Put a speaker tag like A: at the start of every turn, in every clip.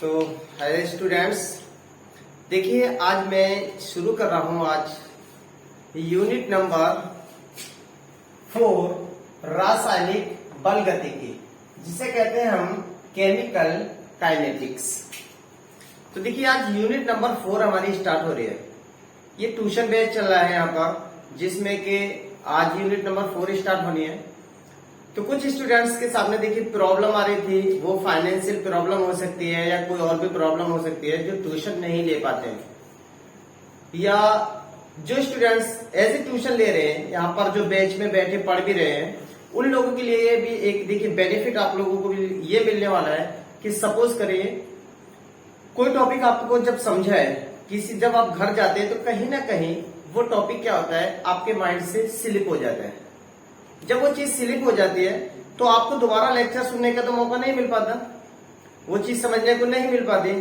A: तो hello students, देखिए आज मैं शुरू कर रहा हूं आज यूनिट नंबर 4 रासायनिक बल गतिकी, जिसे कहते हैं हम केमिकल काइनेटिक्स। तो देखिए आज यूनिट नंबर 4 हमारी स्टार्ट हो रही है। ये ट्यूशन बेच चल रहा है यहाँ पर, जिसमें कि आज यूनिट नंबर 4 स्टार्ट होनी है। तो कुछ स्टूडेंट्स के सामने देखिए प्रॉब्लम आ रही थी, वो फाइनेंशियल प्रॉब्लम हो सकती है या कोई और भी प्रॉब्लम हो सकती है, जो ट्यूशन नहीं ले पाते हैं, या जो स्टूडेंट्स एज ए ट्यूशन ले रहे हैं, यहाँ पर जो बेंच में बैठे पढ़ भी रहे हैं, उन लोगों के लिए भी एक देखिए बेनिफिट आप लोगों को भी ये मिलने वाला है कि सपोज करिए कोई टॉपिक आपको जब समझा है, किसी जब आप घर जाते हैं तो कहीं ना कहीं वो टॉपिक क्या होता है आपके माइंड से स्लिप हो जाता है। जब वो चीज स्लिप हो जाती है तो आपको दोबारा लेक्चर सुनने का तो मौका नहीं मिल पाता, वो चीज समझने को नहीं मिल पाती।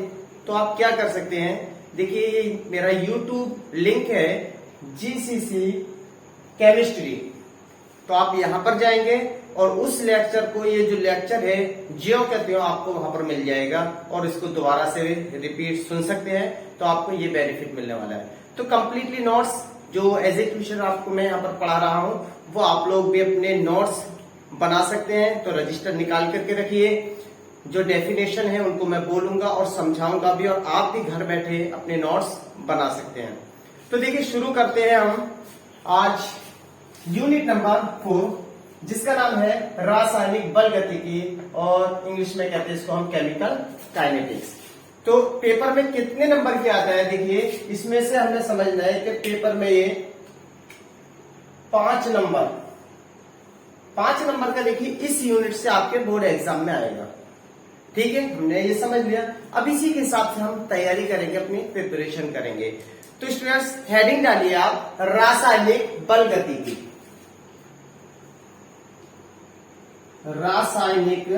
A: तो आप क्या कर सकते हैं, देखिए ये मेरा यूट्यूब लिंक है जीसीसी केमिस्ट्री, तो आप यहां पर जाएंगे और उस लेक्चर को, ये जो लेक्चर है जियो कहते हो, आपको वहां पर मिल जाएगा और इसको दोबारा से रिपीट सुन सकते हैं। तो आपको ये बेनिफिट मिलने वाला है। तो कंप्लीटली नोट्स जो एज ए ट्यूशन आपको मैं यहाँ पर पढ़ा रहा हूँ, वो आप लोग भी अपने नोट्स बना सकते हैं। तो रजिस्टर निकाल करके रखिए, जो डेफिनेशन है उनको मैं बोलूंगा और समझाऊंगा भी, और आप भी घर बैठे अपने नोट्स बना सकते हैं। तो देखिए शुरू करते हैं हम आज यूनिट नंबर 4, जिसका नाम है रासायनिक बल गतिकी, और इंग्लिश में कहते हैं इसको हम केमिकल काइनेटिक्स। तो पेपर में कितने नंबर की आता है, देखिए इसमें से हमने समझना है कि पेपर में ये 5 नंबर का देखिए इस यूनिट से आपके बोर्ड एग्जाम में आएगा। ठीक है, हमने ये समझ लिया। अब इसी के हिसाब से हम तैयारी करेंगे, अपनी प्रिपरेशन करेंगे। तो स्टूडेंट्स हेडिंग डालिए आप रासायनिक बल गतिकी। रासायनिक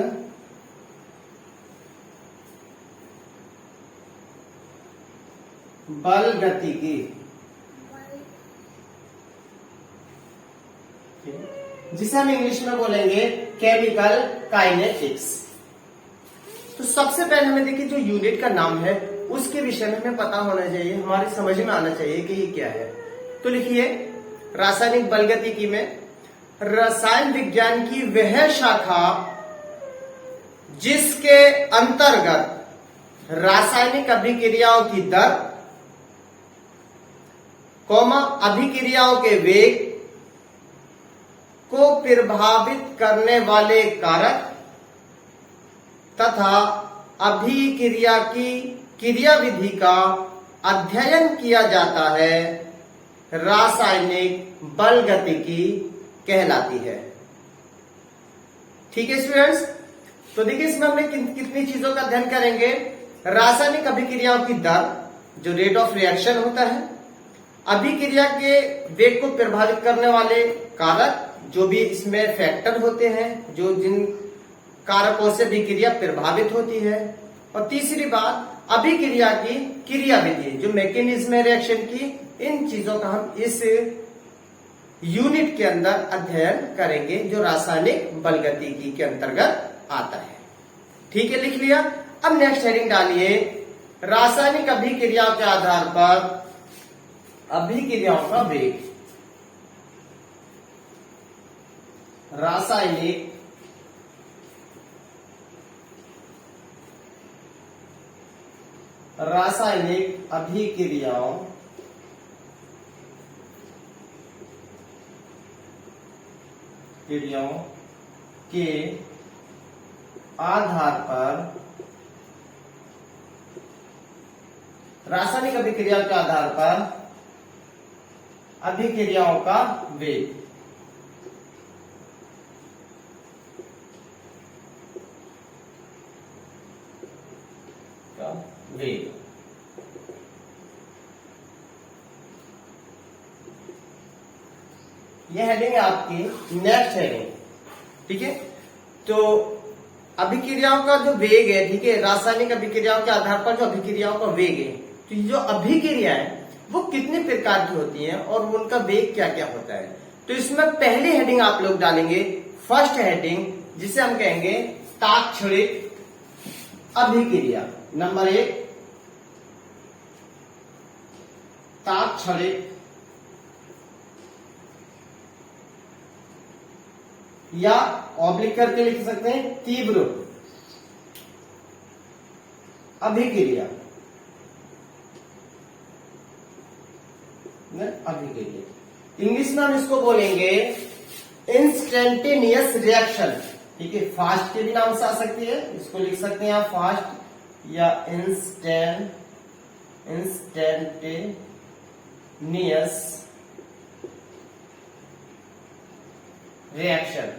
A: बल गतिकी, जिसे हम इंग्लिश में बोलेंगे केमिकल काइनेटिक्स। तो सबसे पहले हमें देखिए जो यूनिट का नाम है उसके विषय में हमें पता होना चाहिए, हमारी समझ में आना चाहिए कि ये क्या है। तो लिखिए रासायनिक बल गतिकी में रसायन विज्ञान की वह शाखा जिसके अंतर्गत रासायनिक अभिक्रियाओं की दर, अभिक्रियाओं के वेग को प्रभावित करने वाले कारक तथा अभिक्रिया की क्रियाविधि का अध्ययन किया जाता है, रासायनिक बल गतिकी कहलाती है। ठीक है स्टूडेंट्स, तो देखिए इसमें हमने कितनी चीजों का अध्ययन करेंगे। रासायनिक अभिक्रियाओं की दर, जो रेट ऑफ रिएक्शन होता है, अभिक्रिया के वेग को प्रभावित करने वाले कारक, जो भी इसमें फैक्टर होते हैं, जो जिन कारकों से अभिक्रिया प्रभावित होती है, और तीसरी बात अभिक्रिया की क्रियाविधि, जो मैकेनिज्म है रिएक्शन की। इन चीजों का हम इस यूनिट के अंदर अध्ययन करेंगे, जो रासायनिक बल गतिकी के अंतर्गत आता है। ठीक है, लिख लिया। अब नेक्स्ट हेडिंग डालिए रासायनिक अभिक्रियाओं के आधार पर अभिक्रियाओं का वेग। रासायनिक अभिक्रियाओं के आधार पर, रासायनिक अभिक्रियाओं के आधार पर अभिक्रियाओं का वेग। यह हेडिंग है आपकी नेक्स्ट हेडिंग। ठीक है, तो अभिक्रियाओं का जो वेग है, ठीक है, रासायनिक अभिक्रियाओं के आधार पर जो अभिक्रियाओं का वेग है, तो ये जो अभिक्रिया है वो कितने प्रकार की होती हैं और उनका वेग क्या क्या होता है। तो इसमें पहली हेडिंग आप लोग डालेंगे, फर्स्ट हेडिंग, जिसे हम कहेंगे ताक्षणिक अभिक्रिया। नंबर 1 तात्क्षणिक या ऑब्लिक करके लिख सकते हैं तीव्र अभिक्रिया। अभिक्रिया इंग्लिश में हम इसको बोलेंगे इंस्टेंटेनियस रिएक्शन। ठीक है, फास्ट के भी नाम से आ सकती है, इसको लिख सकते हैं आप फास्ट या इंस्टेंटेनियस रिएक्शन।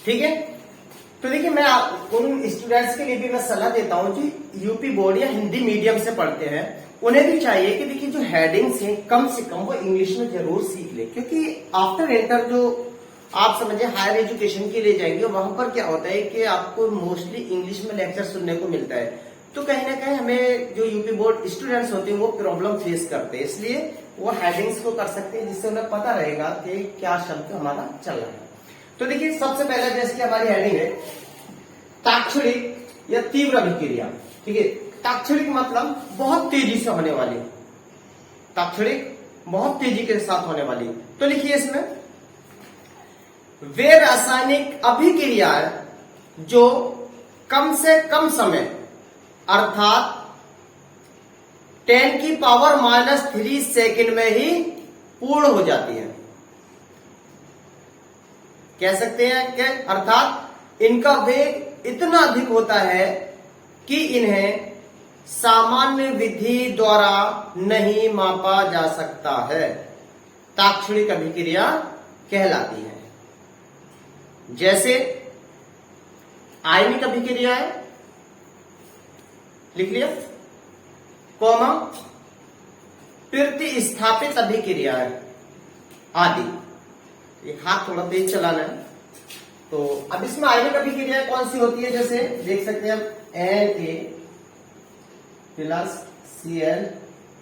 A: ठीक है, तो देखिए मैं उन स्टूडेंट्स के लिए भी मैं सलाह देता हूं जो यूपी बोर्ड या हिंदी मीडियम से पढ़ते हैं, उन्हें भी चाहिए कि देखिए जो हेडिंग्स हैं कम से कम वो इंग्लिश में जरूर सीख ले, क्योंकि आफ्टर इंटर जो आप समझिए हायर एजुकेशन के लिए जाएंगे वहां पर क्या होता है कि आपको मोस्टली इंग्लिश में लेक्चर सुनने को मिलता है, तो कहीं ना कहीं हमें जो यूपी बोर्ड स्टूडेंट्स होते हैं वो प्रॉब्लम फेस करते हैं, इसलिए वो हेडिंग्स को कर सकते हैं जिससे उन्हें पता रहेगा कि क्या शब्द हमारा चल रहा है। तो देखिए सबसे पहले जैसे कि हमारी हेडिंग है तात्क्षणिक या तीव्र अभिक्रिया। ठीक है, तात्क्षणिक मतलब बहुत तेजी से होने वाली, तात्क्षणिक बहुत तेजी के साथ होने वाली। तो लिखिए इसमें वे रासायनिक अभिक्रियाएं जो कम से कम समय अर्थात 10⁻³ सेकंड में ही पूर्ण हो जाती है। कह सकते हैं कि अर्थात इनका वेग इतना अधिक होता है कि इन्हें सामान्य विधि द्वारा नहीं मापा जा सकता है, तात्क्षणिक अभिक्रिया कहलाती है। जैसे आयनिक अभिक्रिया है, लिख लिया, कॉमा प्रतिस्थापित अभिक्रिया है आदि। एक हाथ थोड़ा तेज चलाना है। तो अब इसमें आयनिक अभिक्रिया कौन सी होती है, जैसे देख सकते हैं हम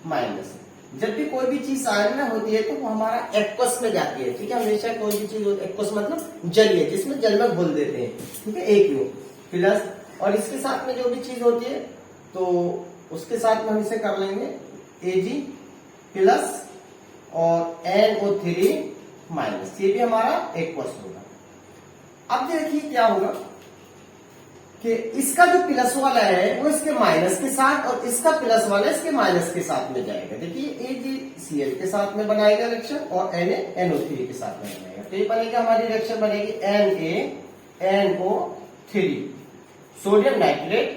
A: Na+Cl-। जब भी कोई भी चीज आयन में होती है तो वो हमारा एक्वस में जाती है। ठीक है, हमेशा कोई भी चीज एक्वस मतलब जलीय, जिसमें जल में घोल देते हैं। ठीक है, AQ प्लस, और इसके साथ में जो भी चीज होती है तो उसके साथ में हम इसे कर लेंगे Ag+ और NO3-, ये भी हमारा एक्वस होगा। अब देखिए क्या होगा कि इसका जो प्लस वाला है वो इसके माइनस के साथ और इसका प्लस वाला इसके माइनस के साथ में जाएगा। देखिए AgCl के साथ में बनाएगा रिएक्शन और NaNO3 के साथ में बनाएगा, तो ये बनेगा हमारी रिएक्शन बनेगी NaNO3 सोडियम नाइट्रेट,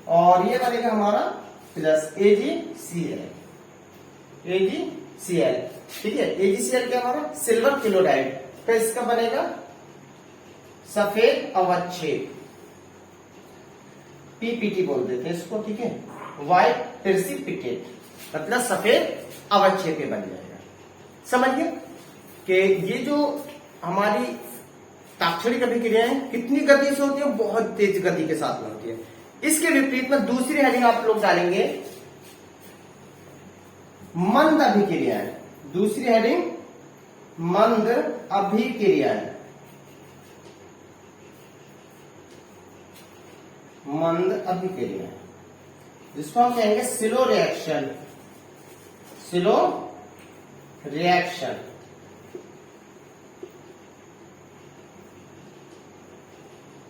A: और ये बनेगा हमारा प्लस AgCl। ठीक है, AgCl क्या हमारा सिल्वर क्लोराइड, तो इसका बनेगा सफेद अवच्छेद, PPT बोल देते हैं इसको। ठीक है, व्हाइट प्रेसिपिटेट मतलब सफेद अवच्छेद बन जाएगा। समझिए कि ये जो हमारी तात्क्षणिक अभिक्रियाएं कितनी गति से होती है, बहुत तेज गति के साथ में होती है। इसके विपरीत में दूसरी हेडिंग आप लोग डालेंगे मंद अभिक्रियाएं। दूसरी हेडिंग मंद अभिक्रियाएं, मंद अभिक्रिया, जिसको हम कहेंगे स्लो रिएक्शन। स्लो रिएक्शन,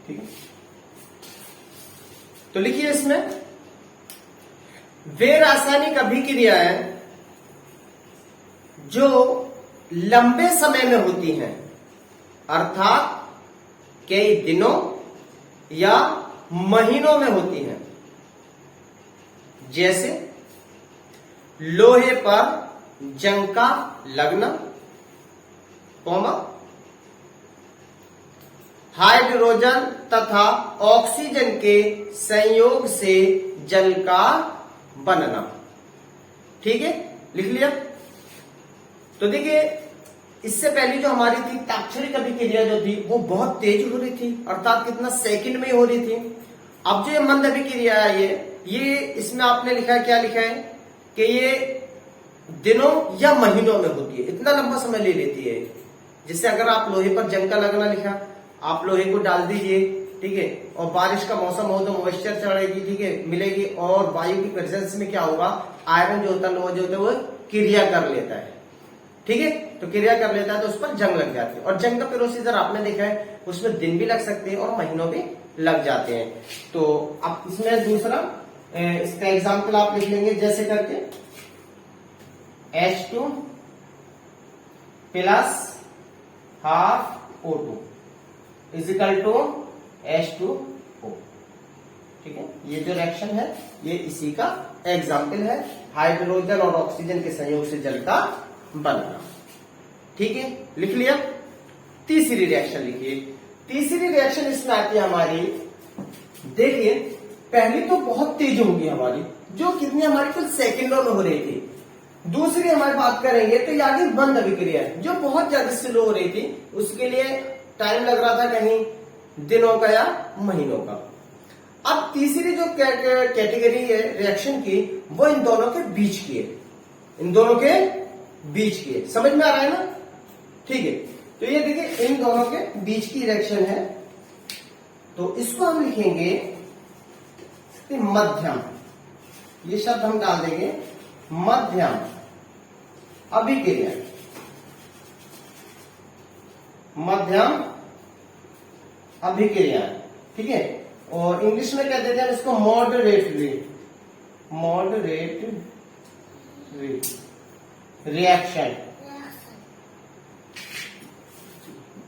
A: ठीक है। तो लिखिए इसमें वे रासायनिक अभिक्रियाएं जो लंबे समय में होती हैं, अर्थात कई दिनों या महीनों में होती हैं, जैसे लोहे पर जंग का लगना, कॉमा हाइड्रोजन तथा ऑक्सीजन के संयोग से जल का बनना। ठीक है, लिख लिया। तो देखिए इससे पहले जो हमारी थी तात्क्षणिक अभिक्रिया जो थी वो बहुत तेज हो रही थी, अर्थात कितना सेकंड में हो रही थी। अब जो ये मंद अभिक्रिया है ये इसमें आपने लिखा है, क्या लिखा है कि ये दिनों या महीनों में होती है, इतना लंबा समय ले लेती है। जिससे अगर आप लोहे पर जंग का लगना लिखा, आप लोहे को डाल दीजिए, ठीक है, और बारिश का मौसम हो तो मॉइस्चर चढ़ेगी, ठीक है, मिलेगी, और वायु की प्रेजेंस में क्या होगा, आयरन जो होता है, लोहा जो होता है, वो क्रिया कर लेता है, ठीक है, तो क्रिया कर लेता है तो उस पर जंग लग जाती है। और जंग का प्रोसीजर आपने देखा है, उसमें दिन भी लग सकते हैं और महीनों भी लग जाते हैं। तो अब इसमें दूसरा इसका एग्जाम्पल आप लिख लेंगे जैसे करके H2 plus half O2 is equal to H2O, ठीक है। ये जो रिएक्शन है ये इसी का एग्जाम्पल है, हाइड्रोजन और ऑक्सीजन के संयोग से जल का बनना, ठीक है, लिख लिया। तीसरी रिएक्शन लिखिए। तीसरी रिएक्शन इसमें आती है हमारी, देखिए पहली तो बहुत तेज होगी हमारी, जो कितनी हमारी कुछ सेकंडों में हो रही थी। दूसरी हमारी बात करेंगे तो आगे बंद अभिक्रिया है, जो बहुत ज्यादा स्लो हो रही थी, उसके लिए टाइम लग रहा था कहीं दिनों का या महीनों का। अब तीसरी जो कैटेगरी है रिएक्शन की, वो इन दोनों के बीच की है, इन दोनों के बीच की है, समझ में आ रहा है ना, ठीक है। तो ये देखिए इन दोनों के बीच की रिएक्शन है, तो इसको हम लिखेंगे मध्यम, ये शब्द हम डाल देंगे मध्यम अभिक्रिया, मध्यम अभिक्रिया, ठीक है। और इंग्लिश में कह देते हैं इसको moderately, moderate reaction.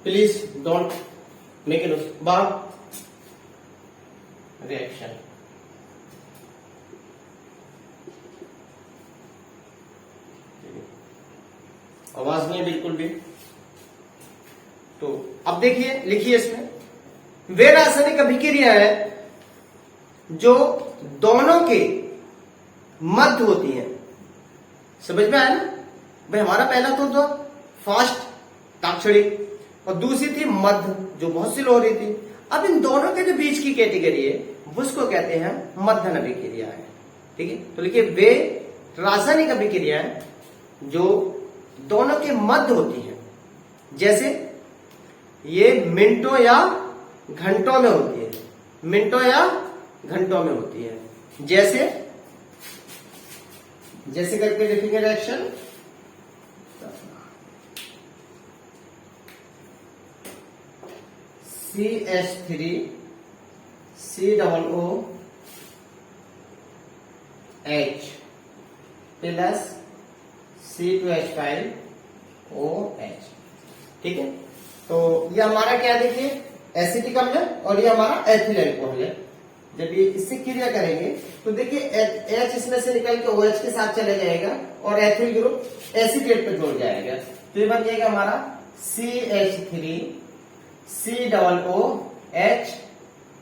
A: Please don't make it बाहर रिएक्शन। आवाज नहीं बिल्कुल भी। तो अब देखिए, लिखिए इसमें वे रासायनिक अभिक्रिया है जो दोनों के मध्य होती है। समझ में आया ना भाई, हमारा पहला तो था फास्ट ताक्षणी और दूसरी थी मध्य जो बहुत स्लो हो रही थी। अब इन दोनों के जो बीच की कैटेगरी है उसको कहते हैं मध्यम अभिक्रिया है, ठीक है। तो लिखिए वे रासायनिक अभिक्रिया है जो दोनों के मध्य होती है, जैसे ये मिनटों या घंटों में होती है, मिनटों या घंटों में होती है। जैसे जैसे करके लिखेंगे reaction, CH3 COO H plus C2H5 OH, ठीक है। तो ये हमारा क्या देखिए एसिटिक अम्ल है और ये हमारा एथिल अल्कोहल है। जब ये इससे क्रिया करेंगे तो देखिए H इसमें से निकल के OH के साथ चले जाएगा और एथिल ग्रुप एसीटेट पे जुड़ जाएगा, तो ये बन जाएगा हमारा CH3 COOH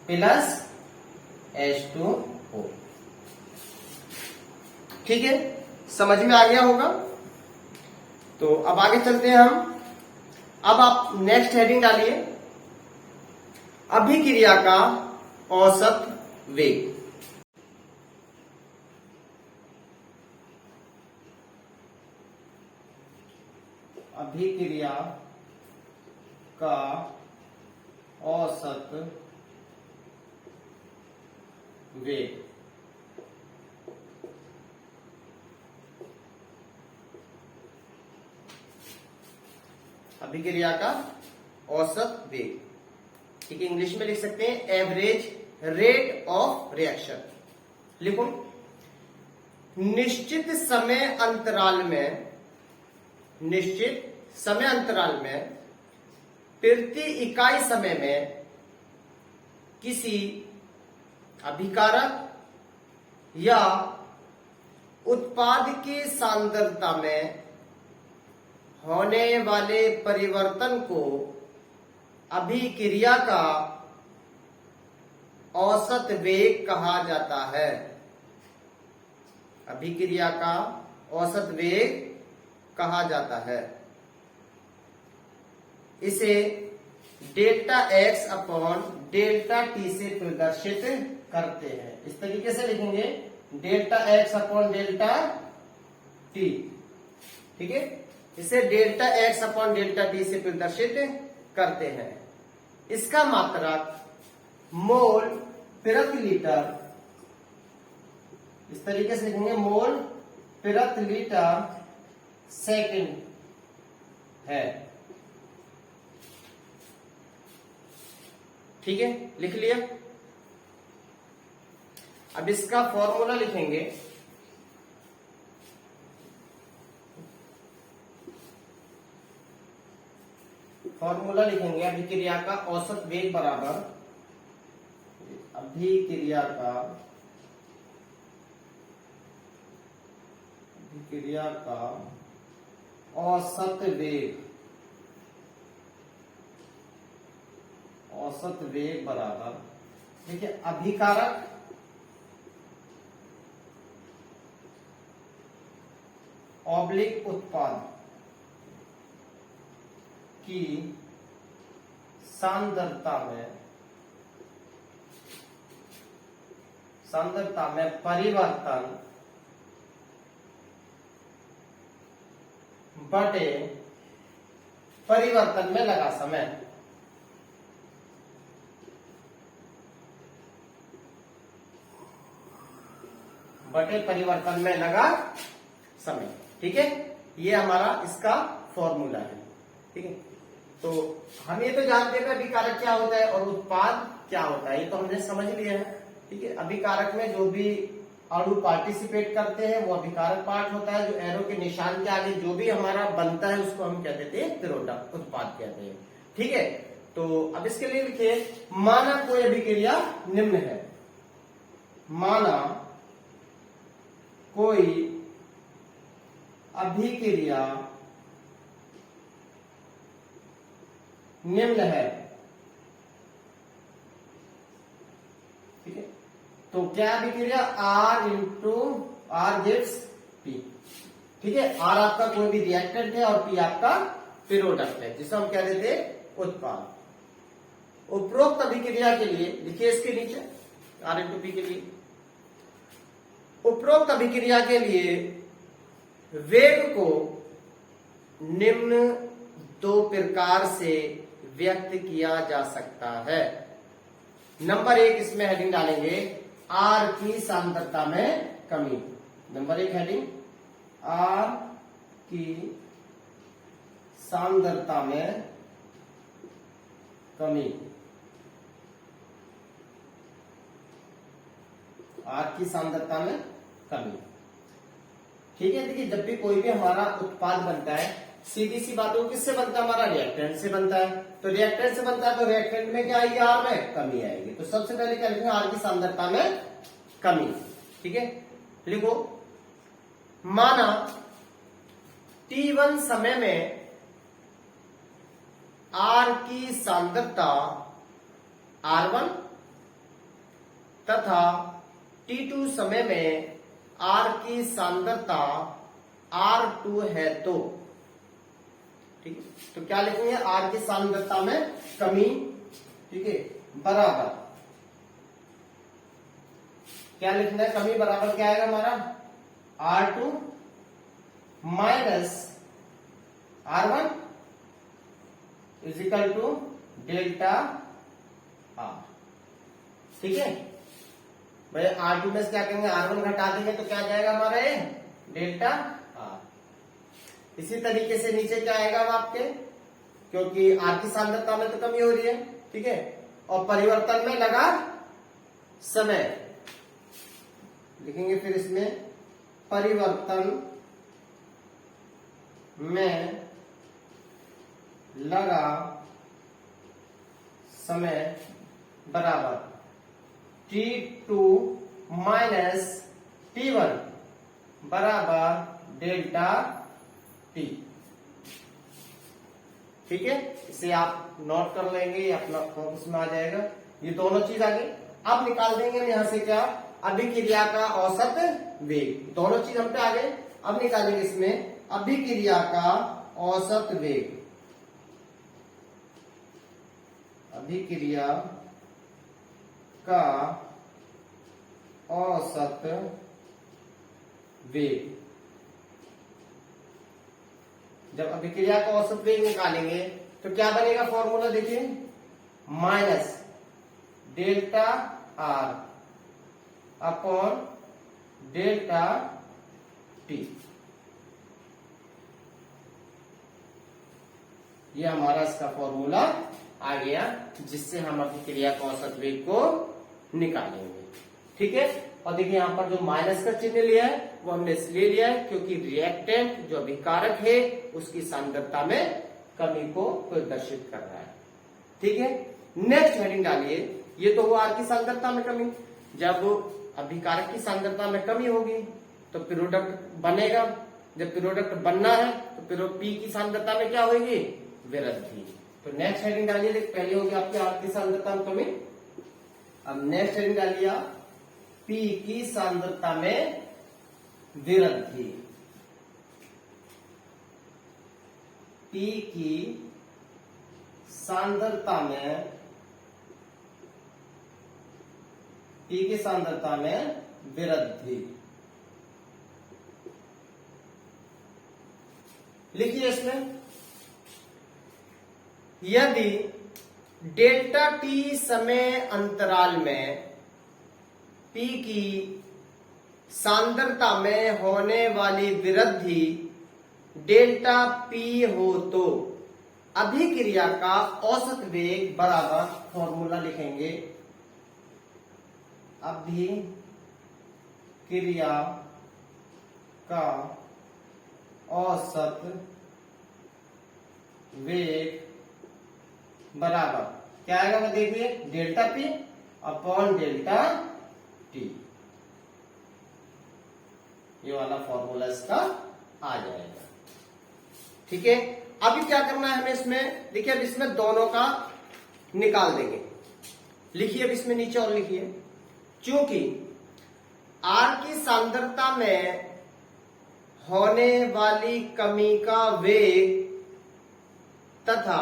A: प्लस H2O, ठीक है, समझ में आ गया होगा। तो अब आगे चलते हैं हम। अब आप नेक्स्ट हेडिंग डालिए अभिक्रिया का औसत वेग। अभिक्रिया का औसत वेग, अभिक्रिया का औसत वेग, ठीक है, इंग्लिश में लिख सकते हैं एवरेज रेट ऑफ रिएक्शन। लिखो निश्चित समय अंतराल में, निश्चित समय अंतराल में प्रति इकाई समय में किसी अभिकारक या उत्पाद की सांद्रता में होने वाले परिवर्तन को अभिक्रिया का औसत वेग कहा जाता है। अभिक्रिया का औसत वेग कहा जाता है। इसे delta x upon delta T से प्रदर्शित करते हैं। इस तरीके से लिखेंगे delta x upon delta T, ठीक है, इसे delta x upon delta T से प्रदर्शित करते हैं। इसका मात्रक मोल प्रति लीटर, इस तरीके से लिखेंगे, मोल प्रति लीटर सेकंड है। ठीक है, लिख लिया। अब इसका फॉर्मूला लिखेंगे। फॉर्मूला लिखेंगे अभिक्रिया का औसत वेग बराबर अभिक्रिया का औसत वेग बराबर, देखिए, अभिकारक ऑब्लिक उत्पाद की सांद्रता में परिवर्तन बटे परिवर्तन में लगा समय। बटे परिवर्तन में लगा समय। ठीक है, ये हमारा इसका फॉर्मूला है। ठीक है, तो हम ये तो जानते हैं अभिकारक क्या होता है और उत्पाद क्या होता है, ये तो हमने समझ लिया है। ठीक है, अभिकारक में जो भी अणु पार्टिसिपेट करते हैं वो अभिकारक पार्ट होता है। जो एरो के निशान के आगे जो भी हमारा बनता है उसको हम क्या देते हैं, प्रोडक्ट, उत्पाद कहते हैं। ठीक है, तो अब इसके लिए लिखिए, माना कोई अभिक्रिया निम्न है। माना कोई अभिक्रिया निम्न है। ठीक है, तो क्या अभिक्रिया, R into R gives P। ठीक है, R आपका कोई भी रिएक्टेंट है और P आपका प्रोडक्ट है, जिसे हम क्या देते हैं, उत्पाद। उपरोक्त अभिक्रिया के लिए लिखिए इसके नीचे R इंटू P के लिए, उपरोक्त अभिक्रिया के लिए वेग को निम्न दो प्रकार से व्यक्त किया जा सकता है। नंबर 1, इसमें हेडिंग डालेंगे R की सांद्रता में कमी। नंबर 1 हेडिंग, R की सांद्रता में कमी। R की सांद्रता में कमी। ठीक है, देखिए, जब भी कोई भी हमारा उत्पाद बनता है, सीधी सी बात हो, किससे बनता है, हमारा रिएक्टेंट से बनता है। तो रिएक्टेंट से बनता है तो रिएक्टेंट में क्या आएगी, R में कमी आएगी। तो सबसे पहले क्या लिखेंगे, R की सांद्रता में कमी। ठीक है, लिखो, माना T1 समय में R की सांद्रता R1 तथा T2 समय में R की सांद्रता R2 है। तो ठीक है, तो क्या लिखेंगे, R की सांद्रता में कमी, ठीक है, बराबर क्या लिखना है, कमी बराबर क्या आएगा हमारा, R2 minus R1 is equal to delta R। ठीक है भाई, R2 में से क्या करेंगे, R1 घटा देंगे तो क्या जाएगा हमारा ये डेल्टा R। इसी तरीके से नीचे क्या आएगा आपके, क्योंकि R की सांद्रता में तो कमी हो रही है। ठीक है, और परिवर्तन में लगा समय लिखेंगे, फिर इसमें परिवर्तन में लगा समय बराबर T2 माइनस T1 बराबर डेल्टा T। ठीक है, इसे आप नोट कर लेंगे, ये अपना फोकस में आ जाएगा। ये दोनों चीज आगे अब निकाल देंगे यहां से, क्या, अभिक्रिया का औसत वेग। दोनों चीज हम पे आ गए, अब निकालेंगे इसमें अभिक्रिया का औसत वेग। अभिक्रिया का औसत वेग जब अभिक्रिया का औसत वेग निकालेंगे तो क्या बनेगा फॉर्मूला देखिए, minus delta R upon delta T. ये हमारा इसका फॉर्मूला आ गया, जिससे हम अभिक्रिया का औसत वेग को निकालेंगे। ठीक है, और देखिए यहाँ पर जो माइनस का चिन्ह लिया है वो हमने इसलिए लिया है क्योंकि रिएक्टेंट जो अभिकारक है उसकी सांद्रता में कमी को प्रदर्शित कर रहा है। ठीक है, नेक्स्ट हेडिंग डालिए। ये तो हुआ आर की सांद्रता में कमी। जब अभिकारक की सांद्रता में कमी होगी तो प्रोडक्ट बनेगा। जब प्रोडक्ट बनना है तो पी की सांद्रता में क्या होगी, वृद्धि। तो नेक्स्ट हेडिंग डालिए, पहले होगी आपकी आर की सांद्रता में कमी। अब नेक्स्ट हेडिंग डालिए पी की सांद्रता में वृद्धि। पी की सांद्रता में, पी की सांद्रता में वृद्धि। लिखिए इसमें, यदि डेल्टा टी समय अंतराल में पी की सांद्रता में होने वाली वृद्धि डेल्टा पी हो तो अभिक्रिया का औसत वेग बराबर, फॉर्मूला लिखेंगे, अभिक्रिया का औसत वेग बराबर क्या आएगा, मैं देखिए, delta P upon delta T. ये वाला फॉर्मूला इसका आ जाएगा। ठीक है, अभी क्या करना है हमें इसमें, देखिए अब इसमें दोनों का निकाल देंगे। लिखिए अब इसमें नीचे और लिखिए, क्योंकि आर की सांद्रता में होने वाली कमी का वेग तथा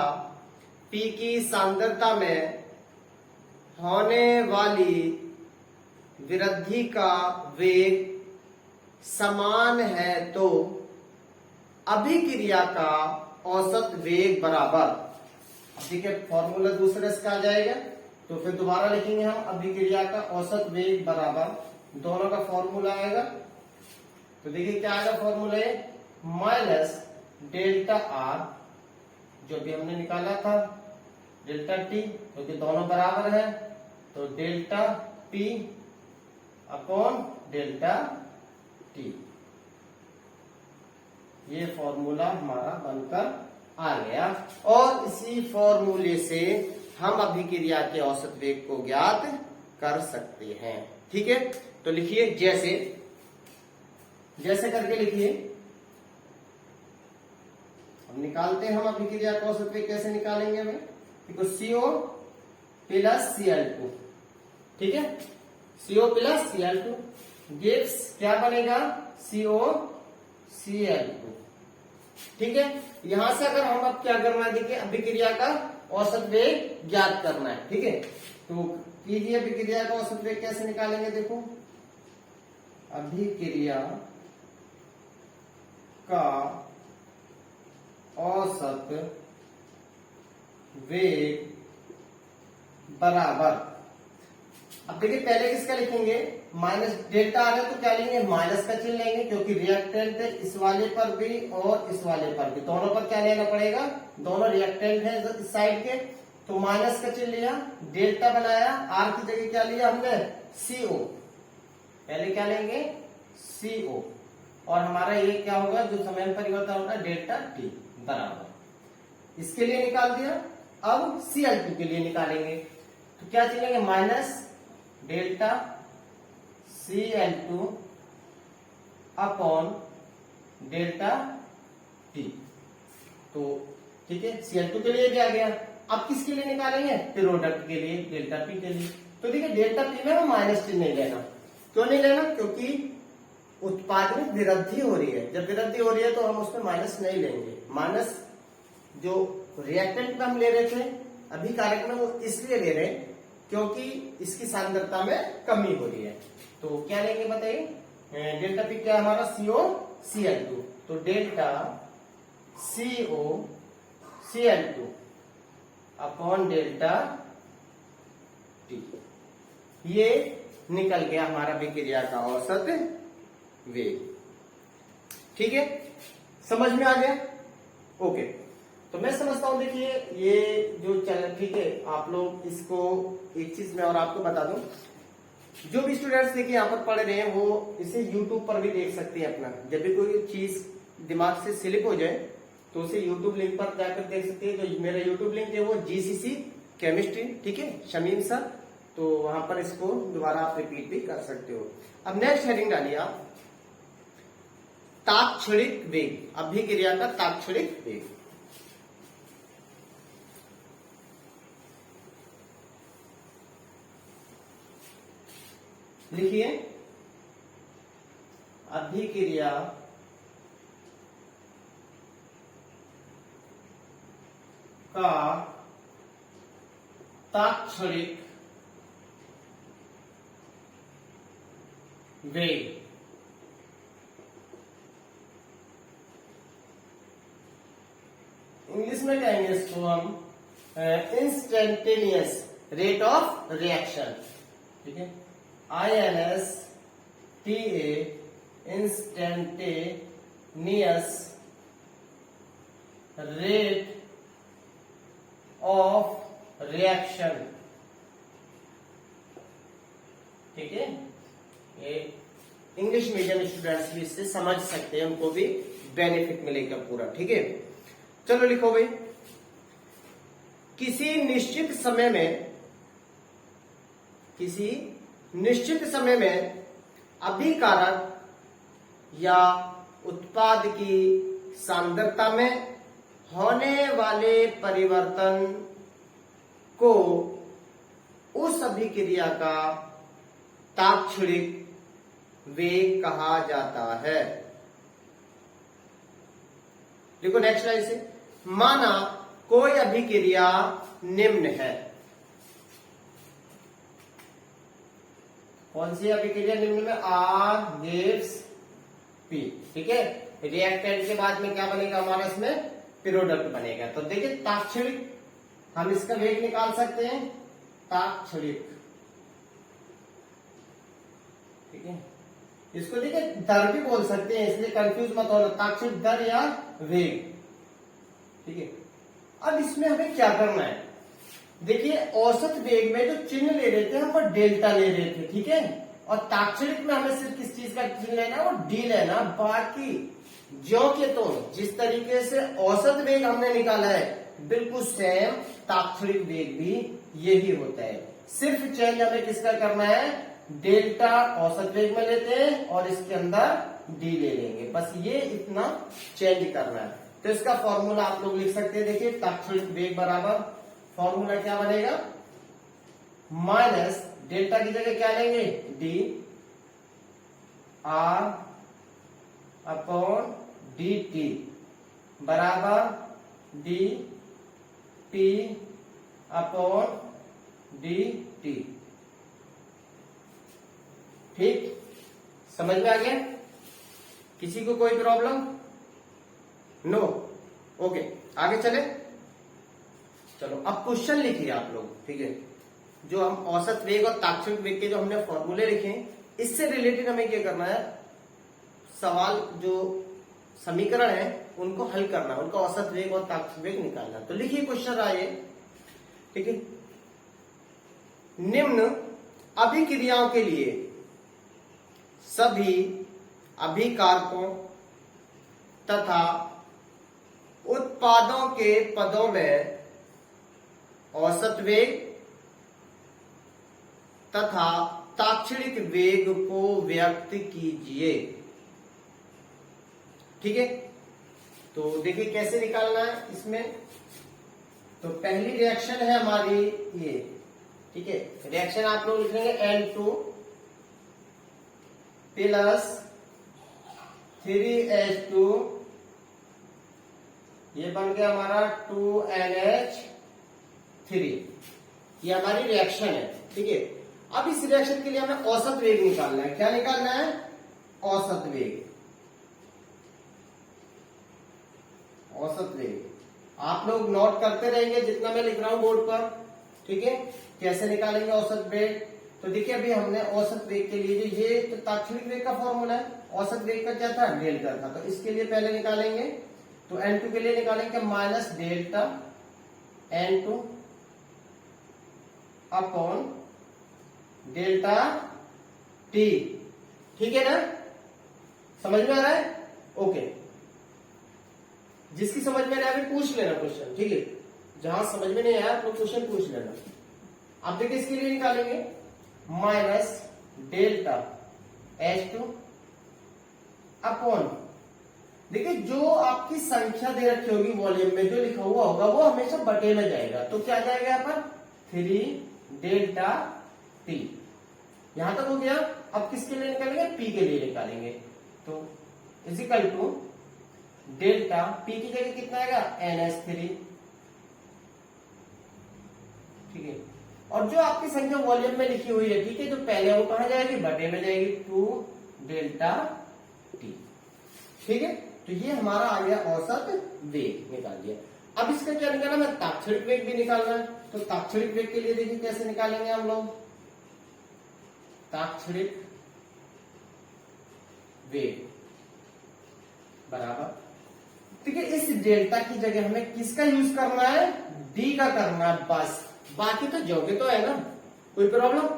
A: पी की सांद्रता में होने वाली वृद्धि का वेग समान है तो अभिक्रिया का औसत वेग बराबर। ठीक है, फॉर्मूला दूसरे इसका आ जाएगा, तो फिर दोबारा लिखेंगे हम, अभिक्रिया का औसत वेग बराबर, दोनों का फॉर्मूला आएगा। तो देखिए क्या आएगा फॉर्मूला, माइनस डेल्टा आर जो भी हमने निकाला था, डेल्टा टी क्योंकि दोनों बराबर है, तो delta P upon delta T. ये फॉर्मूला हमारा बनकर आ गया, और इसी फॉर्मूले से हम अभिक्रिया के औसत वेग को ज्ञात कर सकते हैं। ठीक है, तो लिखिए जैसे जैसे करके लिखिए, अब निकालते हैं हम अभिक्रिया का औसत वेग। कैसे निकालेंगे हमें, देखो CO प्लस Cl2, ठीक है, CO प्लस Cl2 गिव्स क्या बनेगा, COCl2। ठीक है, यहां से अगर हम अब क्या करना है, देखिए अभिक्रिया का औसत वेग ज्ञात करना है। ठीक है, तो कीजिए अभिक्रिया का औसत वेग कैसे निकालेंगे, देखो अभिक्रिया का औसत वेग बराबर, अब देखिए पहले किसका लिखेंगे, माइनस डेल्टा आ रहा है तो क्या लेंगे, माइनस का चिन्ह लेंगे, क्योंकि रिएक्टेंट इस वाले पर भी और इस वाले पर भी, दोनों पर क्या लेना पड़ेगा, दोनों रिएक्टेंट है इस साइड के, तो माइनस का चिन्ह लिया, डेल्टा बनाया, आर की जगह क्या लिया हमने, CO, पहले क्या लेंगे CO, और हमारा ये क्या होगा, जो समय में परिवर्तन होगा डेल्टा टी बराबर, इसके लिए निकाल दिया। अब Cl2 के लिए निकालेंगे, तो क्या चलेंगे, minus delta Cl2 upon delta T. तो ठीक है, Cl2 के लिए भी आ गया। अब किसके लिए निकालेंगे, प्रोडक्ट के लिए, डेल्टा पी के लिए। तो देखिए डेल्टा पी में वो माइनस चिन्ह नहीं लेना, क्यों नहीं लेना, क्योंकि उत्पाद में वृद्धि हो रही है, जब वृद्धि हो रही है तो हम उसमें माइनस नहीं लेंगे। माइनस जो रिएक्टेंट में हम ले रहे थे अभिकारक में, वो इसलिए ले रहे क्योंकि इसकी सांद्रता में कमी हो रही है। तो क्या लेंगे बताइए, डेल्टा पी क्या हमारा, COCl2, तो delta COCl2 upon delta T। ये निकल गया हमारा अभिक्रिया का औसत वेग। ठीक है, समझ में आ गया? ओके, तो मैं समझता हूं, देखिए ये जो चल, ठीक है, आप लोग इसको एक चीज मैं और आपको बता दूं, जो भी स्टूडेंट्स देखिए यहाँ पर पढ़ रहे हैं वो इसे यूट्यूब पर भी देख सकते हैं। अपना जब भी कोई चीज दिमाग से स्लिप हो जाए तो उसे यूट्यूब लिंक पर जाकर देख सकते हैं। जो मेरा यूट्यूब लिंक है वो GCC केमिस्ट्री, ठीक है, शमीम सर, तो वहां पर इसको दोबारा आप रिपीट भी कर सकते हो। अब नेक्स्ट हेडिंग डालिए आप, तात्क्षणिक वेग, अभिक्रिया का तात्क्षणिक वेग। लिखिए, अभिक्रिया का तात्क्षणिक वेग। इंग्लिश में कहेंगे इसको हम इंस्टेंटेनियस रेट ऑफ रिएक्शन, ठीक है, INSTA, instantaneous rate of reaction. ठीक है, ये इंग्लिश मीडियम स्टूडेंट्स भी इससे समझ सकते हैं, उनको भी बेनिफिट मिलेगा पूरा। ठीक है, चलो लिखो भाई, किसी निश्चित समय में अभिकारक या उत्पाद की सांद्रता में होने वाले परिवर्तन को उस अभिक्रिया का तात्क्षणिक वेग कहा जाता है। देखो नेक्स्ट लाइन से, माना कोई अभिक्रिया निम्न है। कौन सी अभिक्रिया निम्न में? R gives P, ठीक है, रिएक्टेंट के बाद में क्या बनेगा हमारा, इसमें प्रोडक्ट बनेगा। तो देखिए तात्क्षणिक, हम इसका वेग निकाल सकते हैं, तात्क्षणिक, ठीक है, इसको देखिए दर भी बोल सकते हैं, इसलिए कंफ्यूज मत होना, तात्क्षणिक दर या वेग। ठीक है, अब इसमें हमें क्या करना है, देखिए औसत वेग में जो चिन्ह ले रहे थे हम वो डेल्टा ले रहे थे, ठीक है, और तात्क्षणिक में हमें सिर्फ किस चीज का चिन्ह लेना है, वो डी लेना। बाकी ज्यो के तो जिस तरीके से औसत वेग हमने निकाला है बिल्कुल सेम तात्क्षणिक वेग भी यही होता है। सिर्फ चेंज हमें किसका करना है, डेल्टा औसत वेग में लेते हैं और इसके अंदर डी ले लेंगे, बस ये इतना चेंज करना है। तो इसका फॉर्मूला आप लोग लिख सकते हैं, देखिए तात्क्षणिक वेग बराबर फॉर्मूला क्या बनेगा, माइनस डेल्टा की जगह क्या लेंगे, D R upon D T बराबर D T upon D T. ठीक, समझ में आ गया? किसी को कोई प्रॉब्लम? नो, ओके, आगे चले। चलो अब क्वेश्चन लिखिए आप लोग, ठीक है, जो हम औसत वेग और तात्क्षणिक वेग के जो हमने फॉर्मूले लिखे हैं, इससे रिलेटेड हमें क्या करना है, सवाल जो समीकरण है उनको हल करना, उनका औसत वेग और तात्क्षणिक वेग निकालना। तो लिखिए क्वेश्चन आइए, ठीक है, निम्न अभिक्रियाओं के लिए सभी अभिकारकों तथा उत्पादों के पदों में औसत वेग तथा तात्क्षणिक वेग को व्यक्त कीजिए। ठीक है, तो देखिए कैसे निकालना है इसमें। तो पहली रिएक्शन है हमारी ये, ठीक है, रिएक्शन आप लोग लिखेंगे N2 प्लस 3H2, ये बन गया हमारा 2NH3, ये हमारी रिएक्शन है। ठीक है, अब इस रिएक्शन के लिए हमें औसत वेग निकालना है। क्या निकालना है? औसत वेग। औसत वेग। आप लोग नोट करते रहेंगे जितना मैं लिख रहा हूं बोर्ड पर, ठीक है, कैसे निकालेंगे औसत वेग। तो देखिए अभी हमने औसत वेग के लिए जो ये तो तात्क्षणिक वेग का फॉर्मूला है, औसत वेग का क्या था, डेल्टा था, तो इसके लिए पहले निकालेंगे। तो n2 के लिए निकालेंगे minus delta n2 upon delta t, ठीक है ना, समझ में आ रहा है? ओके, जिसकी समझ में नहीं आया पूछ लेना क्वेश्चन, ठीक है, जहां समझ में नहीं आया तो क्वेश्चन पूछ लेना। अब देखिए इसके लिए निकालेंगे माइनस डेल्टा H2 अपॉन, देखिए जो आपकी संख्या दे रखी होगी वॉल्यूम में जो लिखा हुआ होगा वो हमेशा बटे में जाएगा, तो क्या जाएगा यहाँ पर 3 डेल्टा t। यहां तक हो गया। अब किसके लिए निकालेंगे, p के लिए निकालेंगे। तो इजिकल टू डेल्टा p की जगह कितना आएगा NH3, ठीक है, और जो आपकी संख्या वॉल्यूम में लिखी हुई है, ठीक है, जो पहले वो कहां जाएगी, बटे में जाएगी, 2 डेल्टा t, ठीक है। तो ये हमारा आ गया औसत वेग, निकाल दिया। अब इसका क्या निकालना है, तात्क्षणिक वेग भी निकालना है। तो तात्क्षणिक वेग के लिए देखिए कैसे निकालेंगे हम लोग, तात्क्षणिक वेग बराबर, ठीक है, इस डेल्टा की जगह हमें किसका यूज करना है, d का करना है बस, बाकी तो जोगे तो है ना, कोई प्रॉब्लम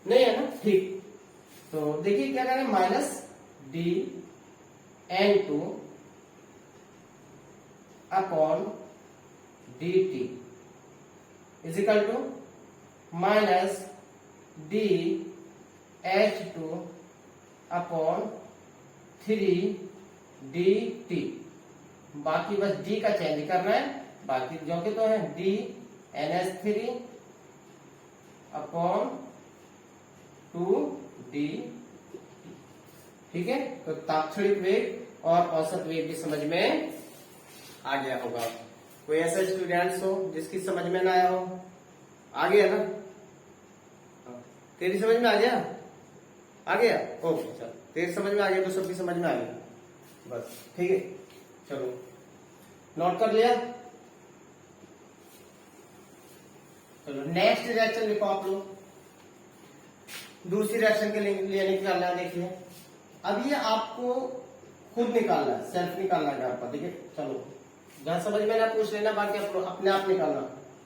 A: नहीं है ना, ठीक। तो देखिए क्या करेंगे, minus d n2 upon dt is equal to minus d H2 upon 3 dt। बाकी बस d का चेंज करना है, बाकी जो के तो है d NH3 अपॉन 2d, ठीक है। तो तात्क्षणिक वेग और औसत वेग भी समझ में आ गया होगा। कोई ऐसा स्टूडेंट्स हो जिसकी समझ में ना आया हो, आ गया ना, तेरी समझ में आ गया, आ गया, ओके, चल तेरी समझ में आ गया तो सबकी समझ में आ गया, बस ठीक है। चलो नोट कर लिया, चलो नेक्स्ट रिएक्शन लिखो आप लोग, दूसरी रिएक्शन के लिए निकालना है। देखिए अब ये आपको खुद निकालना है, सेल्फ निकालना है घर पर, ठीक है। चलो जहां समझ में ना पूछ लेना, बाकी अपने आप निकालना।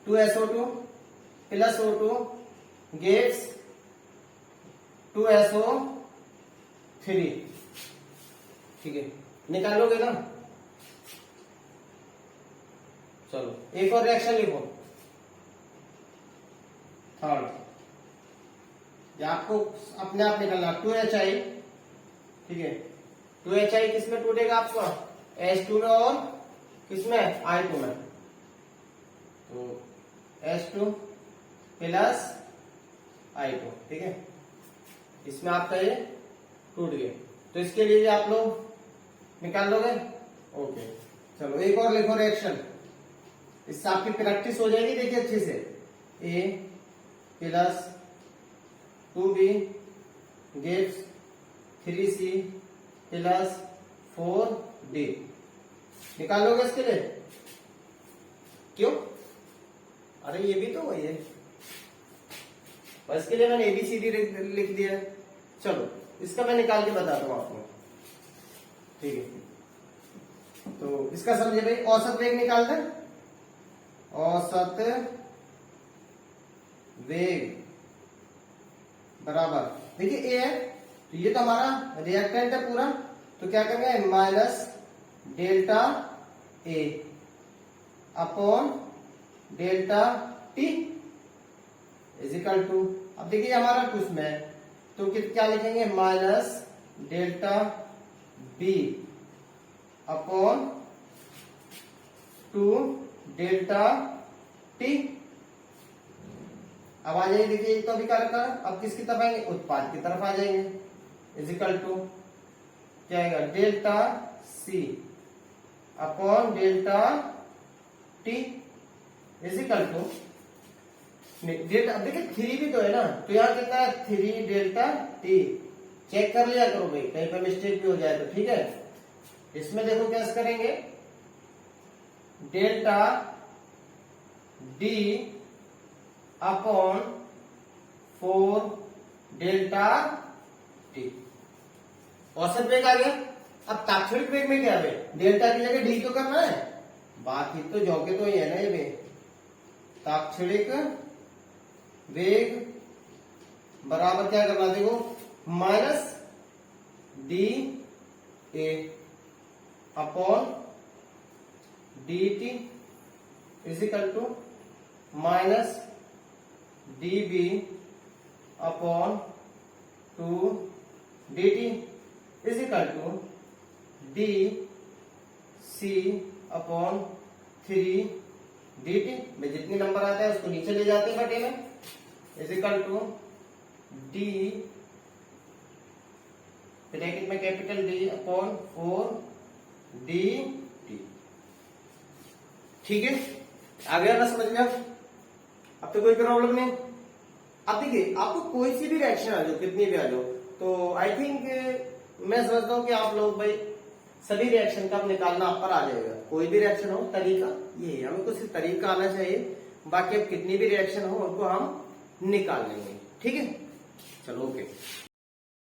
A: 2SO2 plus O2 gives 2SO3, ठीक है, निकालोगे ना। चलो एक और रिएक्शन लिखो, थर्ड, या आपको अपने आप निकालना। 2HI, ठीक है, 2HI किसमें टूटेगा आपका, H2 में और किसमें, I2 में। तो H2 प्लस I2, ठीक है, इसमें आपका ये टूट गया, तो इसके लिए आप लोग निकाल लोगे, ओके। चलो एक और लिखो रिएक्शन, इससे आपकी प्रैक्टिस हो जाएगी। देखिए अच्छे से, A plus 2B gives 3C plus 4D, निकालोगे इसके लिए, क्यों, अरे ये भी तो वही है, बस इसके लिए मैंने ABCD लिख दिया है। चलो इसका मैं निकाल के बताता हूं आपको, ठीक है। तो इसका समझे भाई, औसत वेग निकालना है, औसत वेग बराबर, देखिए ए है, तो ये तो हमारा रिएक्टेंट है पूरा, तो क्या करेंगे, minus delta A upon delta T is equal to, अब देखिए हमारा कुछ में है, तो क्या लिखेंगे, minus delta B upon 2 delta T. अब आ जाइए, देखिए तो अभी क्या, अब किसकी तरफ आएंगे, उत्पाद की तरफ आ जाएंगे, इज इक्वल टू क्या आएगा, delta C upon delta T is equal to delta, अब देखिए 3 भी तो है ना, तो यहाँ कितना है, 3 डेल्टा टी, चेक कर लिया करो भाई, कहीं पर मिस्टेक भी हो जाए तो, ठीक है। इसमें देखो कैसे करेंगे, delta D upon 4 delta T. औसत वेग आ गया। अब ताक्षणिक वेग में क्या है, डेल्टा की जगह डी क्यों करना है, बाकी तो जौके तो ये है ना ये वेग। ताक्षणिक वेग बराबर क्या करना, देखो minus D A upon D T is equal to minus D B upon 2 D T is equal to D C upon 3 D T में जितनी नंबर आता है उसको नीचे ले जाते हैं बटे में, इजिकल टू डी ब्रैकेट में capital D upon 4 D T. ठीक है, आ गया ना समझ में? अब तो कोई प्रॉब्लम नहीं। अब देखिए आपको कोई सी भी रिएक्शन आ जाओ, कितनी भी आ जाओ, तो आई थिंक मैं समझता हूँ कि आप लोग भाई सभी रिएक्शन का निकालना आप पर आ जाएगा। कोई भी रिएक्शन हो, तरीका ये हमें को सिर्फ तरीका आना चाहिए, बाकी अब कितनी भी रिएक्शन हो उनको हम निकाल लेंगे। ठीक है, चलो ओके।